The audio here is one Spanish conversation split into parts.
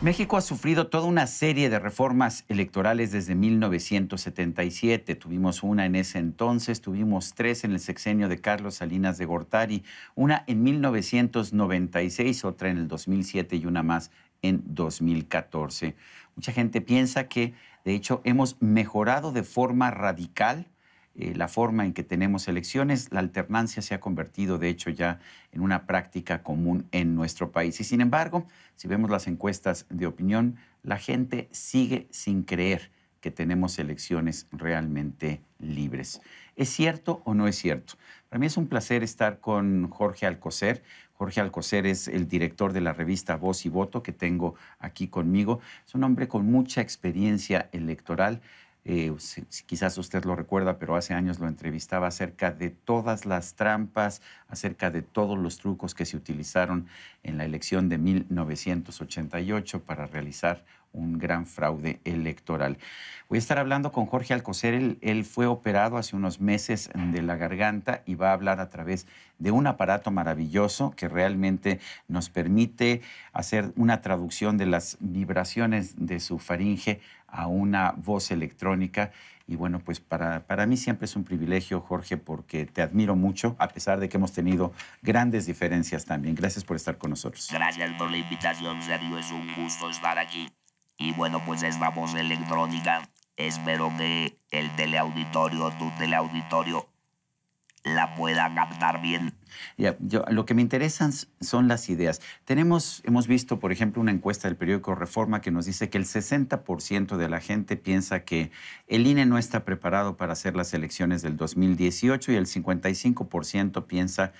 México ha sufrido toda una serie de reformas electorales desde 1977. Tuvimos una en ese entonces, tuvimos tres en el sexenio de Carlos Salinas de Gortari, una en 1996, otra en el 2007 y una más en 2014. Mucha gente piensa que, de hecho, hemos mejorado de forma radical la forma en que tenemos elecciones. La alternancia se ha convertido, de hecho, ya en una práctica común en nuestro país. Y sin embargo, si vemos las encuestas de opinión, la gente sigue sin creer que tenemos elecciones realmente libres. ¿Es cierto o no es cierto? Para mí es un placer estar con Jorge Alcocer. Jorge Alcocer es el director de la revista Voz y Voto que tengo aquí conmigo. Es un hombre con mucha experiencia electoral. Quizás usted lo recuerda, pero hace años lo entrevistaba acerca de todas las trampas, acerca de todos los trucos que se utilizaron en la elección de 1988 para realizar un gran fraude electoral. Voy a estar hablando con Jorge Alcocer. Él fue operado hace unos meses de la garganta y va a hablar a través de un aparato maravilloso que realmente nos permite hacer una traducción de las vibraciones de su faringe a una voz electrónica. Y bueno, pues para mí siempre es un privilegio, Jorge, porque te admiro mucho, a pesar de que hemos tenido grandes diferencias también. Gracias por estar con nosotros. Gracias por la invitación, Sergio. Es un gusto estar aquí. Y bueno, pues esta voz electrónica, espero que el teleauditorio, tu teleauditorio, la pueda captar bien. Lo que me interesan son las ideas. Hemos visto, por ejemplo, una encuesta del periódico Reforma que nos dice que el 60% de la gente piensa que el INE no está preparado para hacer las elecciones del 2018 y el 55% piensa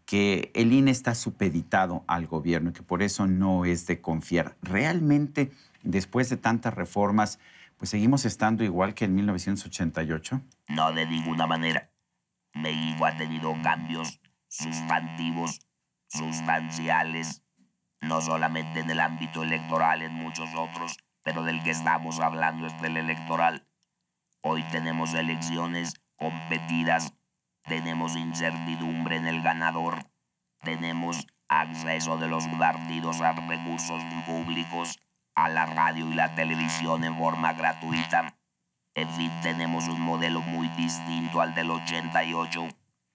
que el INE está supeditado al gobierno y que por eso no es de confiar. Realmente, después de tantas reformas, pues seguimos estando igual que en 1988. No, de ninguna manera. México ha tenido cambios sustantivos, sustanciales, no solamente en el ámbito electoral, en muchos otros, pero del que estamos hablando es del electoral. Hoy tenemos elecciones competidas, tenemos incertidumbre en el ganador, tenemos acceso de los partidos a recursos públicos, a la radio y la televisión en forma gratuita. En fin, tenemos un modelo muy distinto al del 88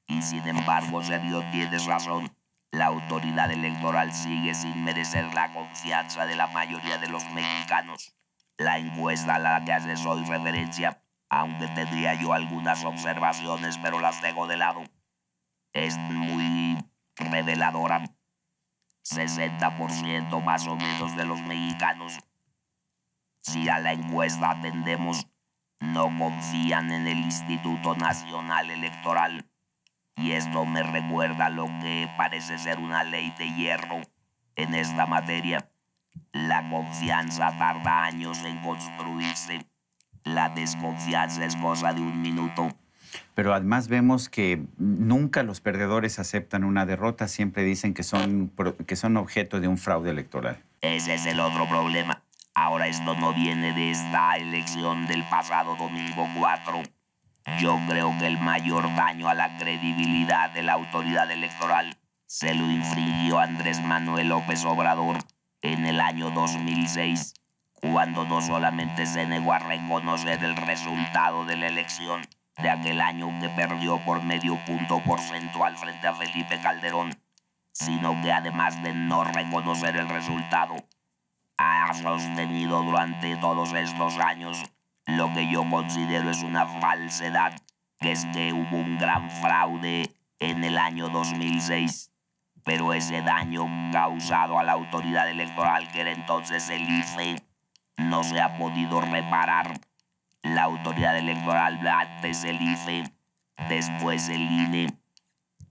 y sin embargo, Sergio, tienes razón, la autoridad electoral sigue sin merecer la confianza de la mayoría de los mexicanos. La encuesta a la que haces hoy referencia, aunque tendría yo algunas observaciones, pero las dejo de lado, es muy reveladora. 60% más o menos de los mexicanos, si a la encuesta atendemos, no confían en el Instituto Nacional Electoral. Y esto me recuerda lo que parece ser una ley de hierro en esta materia. La confianza tarda años en construirse. La desconfianza es cosa de un minuto. Pero además vemos que nunca los perdedores aceptan una derrota, siempre dicen que son objeto de un fraude electoral. Ese es el otro problema. Ahora esto no viene de esta elección del pasado domingo 4. Yo creo que el mayor daño a la credibilidad de la autoridad electoral se lo infringió Andrés Manuel López Obrador en el año 2006, cuando no solamente se negó a reconocer el resultado de la elección de aquel año que perdió por medio punto porcentual frente a Felipe Calderón, sino que además de no reconocer el resultado, ha sostenido durante todos estos años lo que yo considero es una falsedad, que es que hubo un gran fraude en el año 2006. Pero ese daño causado a la autoridad electoral, que era entonces el IFE, no se ha podido reparar. La autoridad electoral, antes el IFE, después el INE,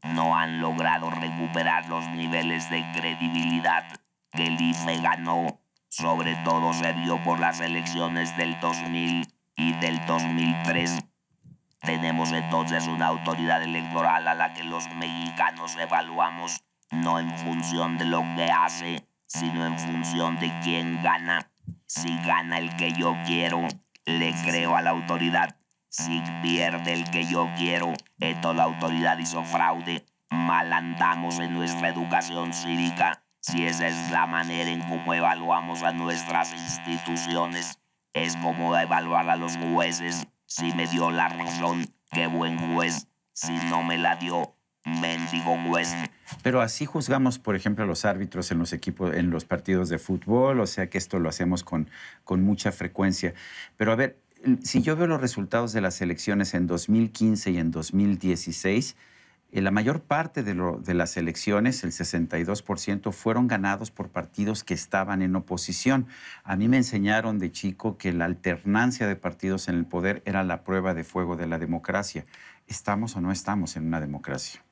no han logrado recuperar los niveles de credibilidad que el IFE ganó. Sobre todo se dio por las elecciones del 2000 y del 2003. Tenemos entonces una autoridad electoral a la que los mexicanos evaluamos no en función de lo que hace, sino en función de quién gana. Si gana el que yo quiero, le creo a la autoridad. Si pierde el que yo quiero, entonces la autoridad hizo fraude. Mal andamos en nuestra educación cívica. Si esa es la manera en cómo evaluamos a nuestras instituciones, es como evaluar a los jueces. Si me dio la razón, qué buen juez. Si no me la dio, mendigo juez. Pero así juzgamos, por ejemplo, a los árbitros en los equipos, en los partidos de fútbol, o sea que esto lo hacemos con mucha frecuencia. Pero a ver, si yo veo los resultados de las elecciones en 2015 y en 2016, la mayor parte de las elecciones, el 62%, fueron ganados por partidos que estaban en oposición. A mí me enseñaron de chico que la alternancia de partidos en el poder era la prueba de fuego de la democracia. ¿Estamos o no estamos en una democracia?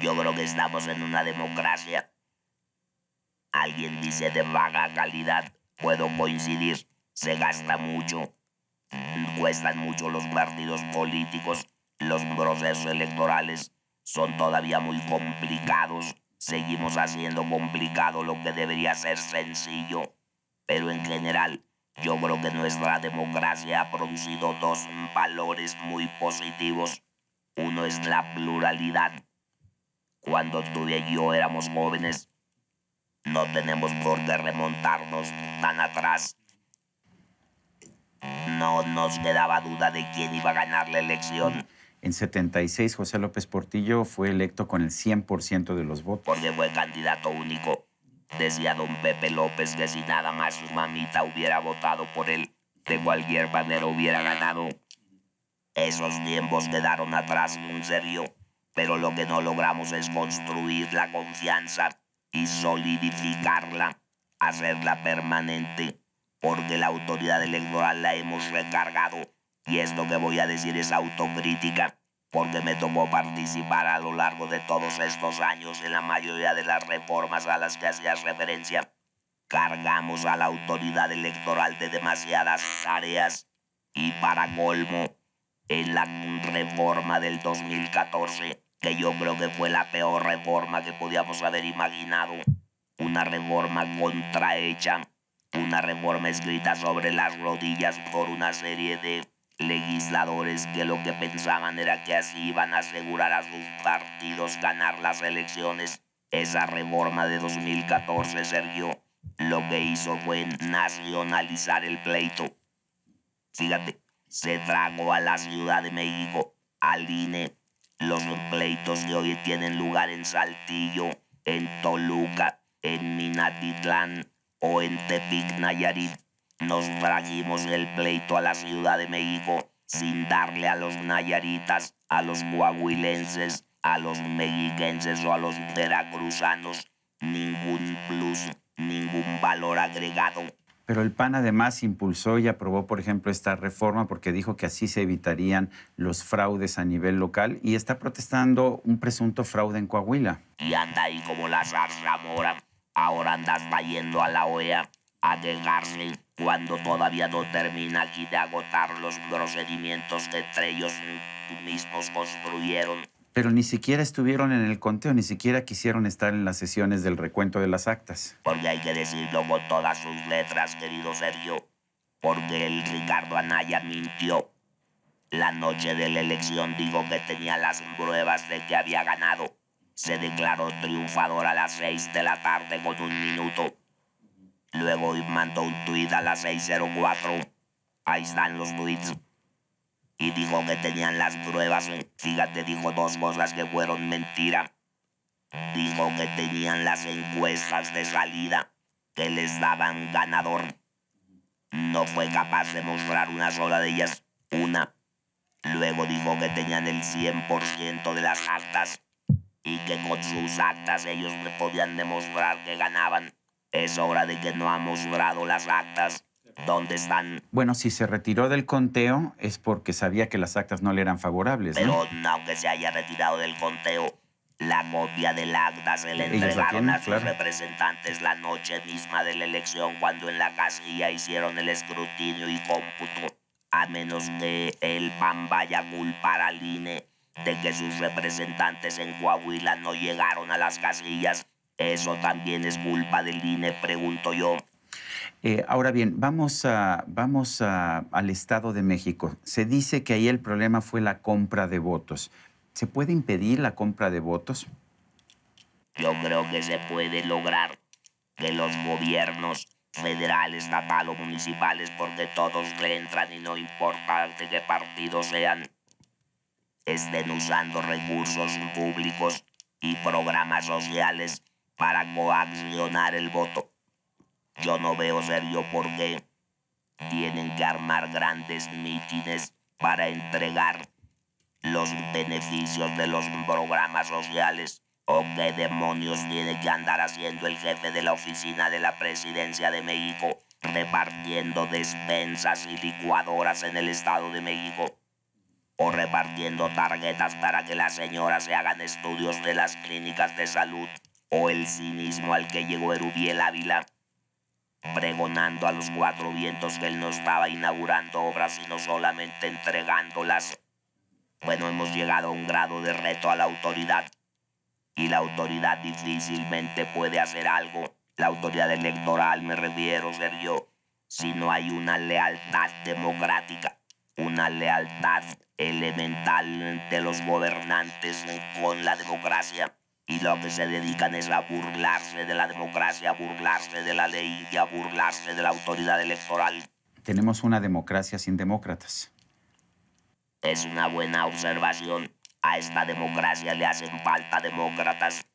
Yo creo que estamos en una democracia. Alguien dice de vaga calidad. Puedo coincidir. Se gasta mucho. Cuestan mucho los partidos políticos. Los procesos electorales son todavía muy complicados. Seguimos haciendo complicado lo que debería ser sencillo. Pero en general, yo creo que nuestra democracia ha producido dos valores muy positivos. Uno es la pluralidad. Cuando tú y yo éramos jóvenes, no tenemos por qué remontarnos tan atrás. No nos quedaba duda de quién iba a ganar la elección. En 76, José López Portillo fue electo con el 100% de los votos. Porque fue candidato único. Decía don Pepe López que si nada más su mamita hubiera votado por él, de cualquier manera hubiera ganado. Esos tiempos quedaron atrás, en serio. Pero lo que no logramos es construir la confianza y solidificarla, hacerla permanente, porque la autoridad electoral la hemos recargado. Y esto que voy a decir es autocrítica, porque me tocó participar a lo largo de todos estos años en la mayoría de las reformas a las que hacías referencia. Cargamos a la autoridad electoral de demasiadas tareas y para colmo, en la reforma del 2014, que yo creo que fue la peor reforma que podíamos haber imaginado, una reforma contrahecha, una reforma escrita sobre las rodillas por una serie de legisladores que lo que pensaban era que así iban a asegurar a sus partidos ganar las elecciones. Esa reforma de 2014, Sergio, lo que hizo fue nacionalizar el pleito. Fíjate, se tragó a la Ciudad de México, al INE. Los pleitos de hoy tienen lugar en Saltillo, en Toluca, en Minatitlán o en Tepic, Nayarit. Nos trajimos el pleito a la Ciudad de México sin darle a los nayaritas, a los coahuilenses, a los mexiquenses o a los veracruzanos ningún plus, ningún valor agregado. Pero el PAN además impulsó y aprobó, por ejemplo, esta reforma porque dijo que así se evitarían los fraudes a nivel local y está protestando un presunto fraude en Coahuila. Y anda ahí como la zarzamora. Ahora andas yendo a la OEA a quejarse cuando todavía no termina aquí de agotar los procedimientos que entre ellos mismos construyeron. Pero ni siquiera estuvieron en el conteo, ni siquiera quisieron estar en las sesiones del recuento de las actas. Porque hay que decirlo con todas sus letras, querido Sergio. Porque el Ricardo Anaya mintió. La noche de la elección dijo que tenía las pruebas de que había ganado. Se declaró triunfador a las 6 de la tarde con 1 minuto. Luego mandó un tuit a las 6:04. Ahí están los tuits. Y dijo que tenían las pruebas. Fíjate, dijo dos cosas que fueron mentira. Dijo que tenían las encuestas de salida que les daban ganador. No fue capaz de mostrar una sola de ellas. Una. Luego dijo que tenían el 100% de las actas y que con sus actas ellos podían demostrar que ganaban. Es hora de que no ha mostrado las actas. ¿Dónde están? Bueno, si se retiró del conteo es porque sabía que las actas no le eran favorables, ¿no? Pero aunque se haya retirado del conteo, la copia del acta se le Ellos la entregaron tienen, a sus claro. representantes la noche misma de la elección cuando en la casilla hicieron el escrutinio y cómputo. A menos que el PAN vaya a culpar al INE de que sus representantes en Coahuila no llegaron a las casillas. Eso también es culpa del INE, pregunto yo. Ahora bien, vamos al Estado de México. Se dice que ahí el problema fue la compra de votos. ¿Se puede impedir la compra de votos? Yo creo que se puede lograr, que los gobiernos federal, estatal o municipales, porque todos le entran y no importa de qué partido sean, estén usando recursos públicos y programas sociales para coaccionar el voto. Yo no veo serio por qué tienen que armar grandes mítines para entregar los beneficios de los programas sociales. ¿O qué demonios tiene que andar haciendo el jefe de la oficina de la Presidencia de México repartiendo despensas y licuadoras en el Estado de México? ¿O repartiendo tarjetas para que las señoras se hagan estudios de las clínicas de salud? ¿O el cinismo al que llegó Erubiel Ávila, pregonando a los cuatro vientos que él no estaba inaugurando obras, sino solamente entregándolas? Bueno, hemos llegado a un grado de reto a la autoridad. Y la autoridad difícilmente puede hacer algo. La autoridad electoral, me refiero, Sergio, si no hay una lealtad democrática, una lealtad elemental de los gobernantes con la democracia. Y lo que se dedican es a burlarse de la democracia, a burlarse de la ley y a burlarse de la autoridad electoral. Tenemos una democracia sin demócratas. Es una buena observación. A esta democracia le hacen falta demócratas.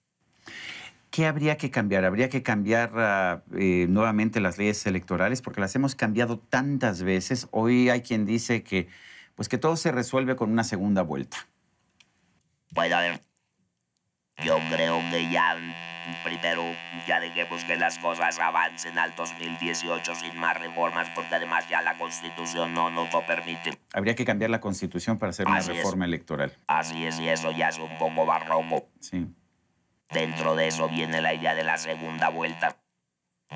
¿Qué habría que cambiar? ¿Habría que cambiar nuevamente las leyes electorales? Porque las hemos cambiado tantas veces. Hoy hay quien dice que, pues, que todo se resuelve con una segunda vuelta. Bueno, a ver, yo creo que ya primero ya dejemos que las cosas avancen al 2018 sin más reformas, porque además ya la Constitución no nos lo permite. Habría que cambiar la Constitución para hacer una reforma electoral. Así es, y eso ya es un poco barroco. Sí. Dentro de eso viene la idea de la segunda vuelta.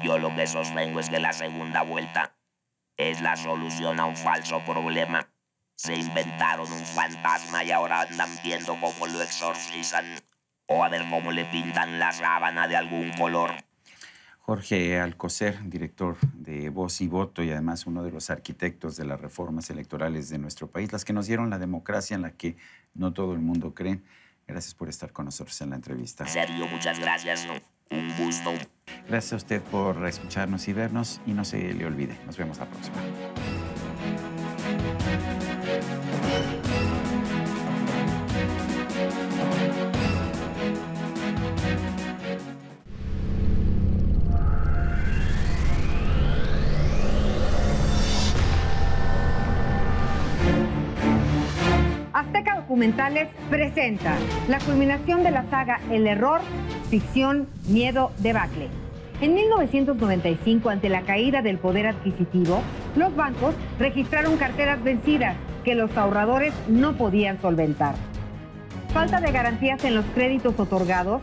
Yo lo que sostengo es que la segunda vuelta es la solución a un falso problema. Se inventaron un fantasma y ahora andan viendo cómo lo exorcizan o a ver cómo le pintan la sábana de algún color. Jorge Alcocer, director de Voz y Voto y además uno de los arquitectos de las reformas electorales de nuestro país, las que nos dieron la democracia en la que no todo el mundo cree. Gracias por estar con nosotros en la entrevista. Sergio, muchas gracias. Un gusto. Gracias a usted por escucharnos y vernos y no se le olvide. Nos vemos la próxima. Azteca Documentales presenta la culminación de la saga El Error, ficción, miedo, debacle. En 1995, ante la caída del poder adquisitivo, los bancos registraron carteras vencidas que los ahorradores no podían solventar. Falta de garantías en los créditos otorgados,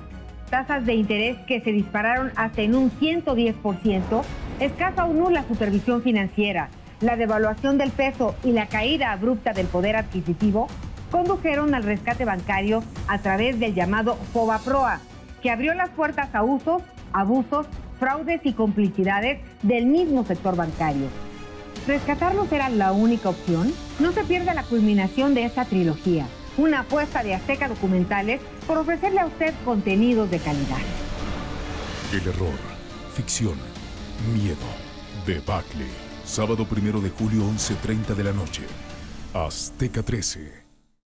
tasas de interés que se dispararon hasta en un 110%, escasa o nula supervisión financiera, la devaluación del peso y la caída abrupta del poder adquisitivo condujeron al rescate bancario a través del llamado FOBAPROA, que abrió las puertas a usos, abusos, fraudes y complicidades del mismo sector bancario. ¿Rescatarlos era la única opción? No se pierda la culminación de esta trilogía, una apuesta de Azteca Documentales por ofrecerle a usted contenidos de calidad. El Error, ficción, miedo, debacle. Sábado 1 de julio, 11:30 de la noche. Azteca 13.